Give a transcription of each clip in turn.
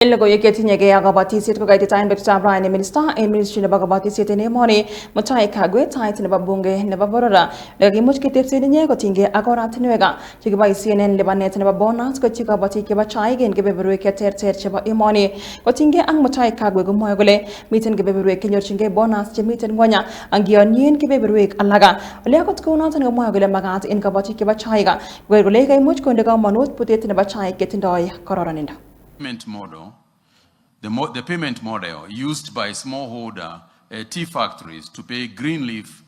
Logo yake nyege agabati sit ko gaiti time back to Brian Minister and Ministry na bagabati sit ne moni mutai Kagwe tight na babunge na baborora lagi much ke tepse ne ko tinge agora tinwega chike bai CNN lebanet na babona ko chika bati ke bachai gen ke beberwe ke ter cheba imoni ko tinge ang mutai Kagwe go moyogole miten ke beberwe ke nyor chinge bonus che miten ngonya ang gionien ke beberwe alaga ole ko ko na tan go moyogole magat in ka bati ke bachai ga gole kai much ko ndega manut putet na bachai ke tindoy kororaninda The payment model used by smallholder tea factories to pay green leaf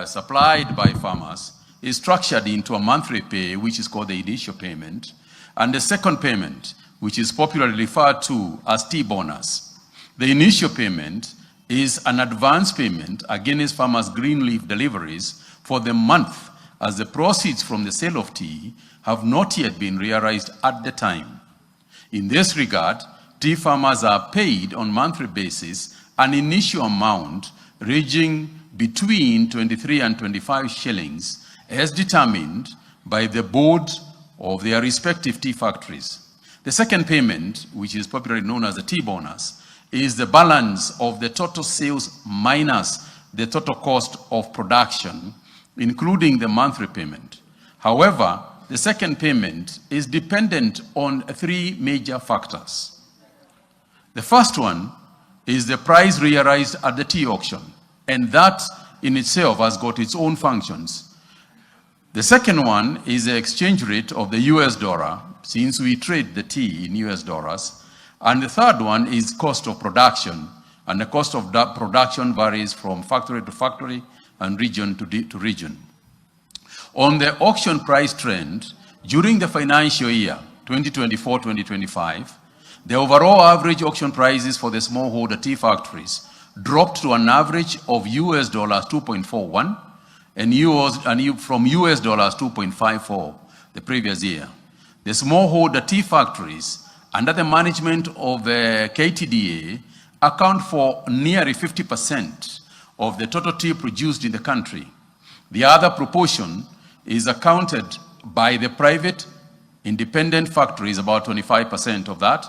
supplied by farmers is structured into a monthly pay, which is called the initial payment, and the second payment, which is popularly referred to as tea bonus. The initial payment is an advance payment against farmers' green leaf deliveries for the month, as the proceeds from the sale of tea have not yet been realized at the time. In this regard, tea farmers are paid on monthly basis an initial amount ranging between 23 and 25 shillings as determined by the board of their respective tea factories. The second payment, which is popularly known as the tea bonus, is the balance of the total sales minus the total cost of production, including the monthly payment. However, the second payment is dependent on three major factors. The first one is the price realized at the tea auction, and that in itself has got its own functions. The second one is the exchange rate of the US dollar, since we trade the tea in US dollars. And the third one is cost of production, and the cost of that production varies from factory to factory and region to region. On the auction price trend, during the financial year 2024-2025, the overall average auction prices for the smallholder tea factories dropped to an average of US dollars 2.41 and from US dollars 2.54 the previous year. The smallholder tea factories under the management of the KTDA account for nearly 50% of the total tea produced in the country. The other proportion is accounted by the private independent factories, about 25% of that,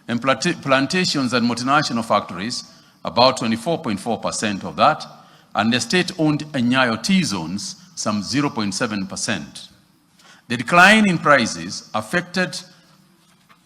and plantations and multinational factories, about 24.4% of that, and the state-owned Nyayo tea zones, some 0.7%. The decline in prices affected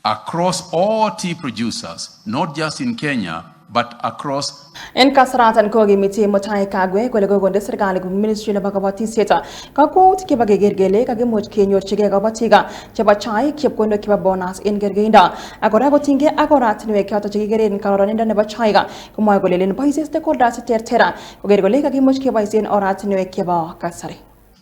across all tea producers, not just in Kenya, but across. En kasaratan ko gimiti mutai Kagwe ko lego gonde serikali ko ministry na bagabati seta ka ko tike bage gergele ka gemot kenyor chige gabatiga chaba chai kep ko no kiba bonus in gergeinda agora go tinge agora tinwe ka to chige gerin karoraninda ne ba chai ga ko moy go lelen paises te ko da se tertera ko gergole ka gemot ke baisen oratinwe ke ba kasari.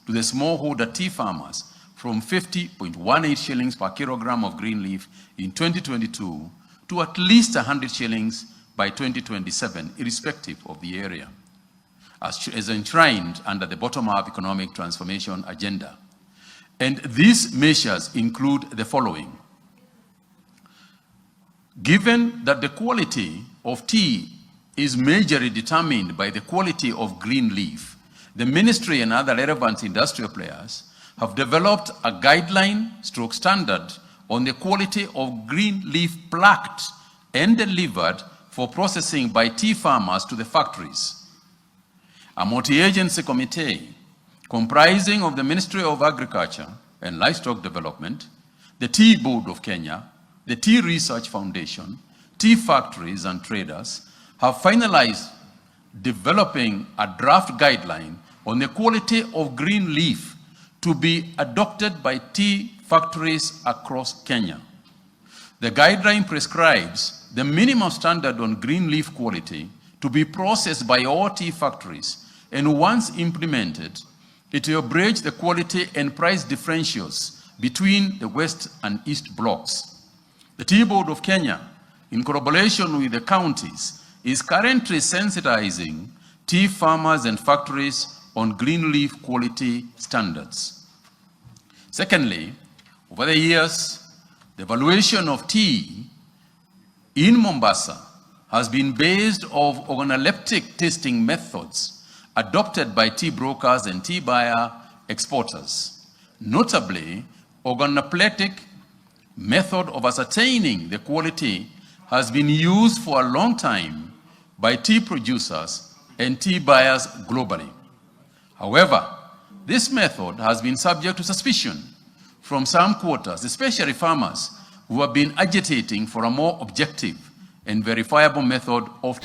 To the smallholder tea farmers from 50.18 shillings per kilogram of green leaf in 2022 to at least 100 shillings by 2027, irrespective of the area, as enshrined under the bottom-up economic transformation agenda. And these measures include the following. Given that the quality of tea is majorly determined by the quality of green leaf, the ministry and other relevant industrial players have developed a guideline/standard on the quality of green leaf plucked and delivered for processing by tea farmers to the factories. A multi-agency committee comprising of the Ministry of Agriculture and Livestock Development, the Tea Board of Kenya, the Tea Research Foundation, tea factories and traders have finalized developing a draft guideline on the quality of green leaf to be adopted by tea factories across Kenya. The guideline prescribes the minimum standard on green leaf quality to be processed by all tea factories, and once implemented, it will bridge the quality and price differentials between the West and East blocks. The Tea Board of Kenya, in collaboration with the counties, is currently sensitizing tea farmers and factories on green leaf quality standards. Secondly, over the years, the evaluation of tea in Mombasa has been based on organoleptic testing methods adopted by tea brokers and tea buyer exporters. Notably, organoleptic method of ascertaining the quality has been used for a long time by tea producers and tea buyers globally. However, this method has been subject to suspicion from some quarters, especially farmers who have been agitating for a more objective and verifiable method of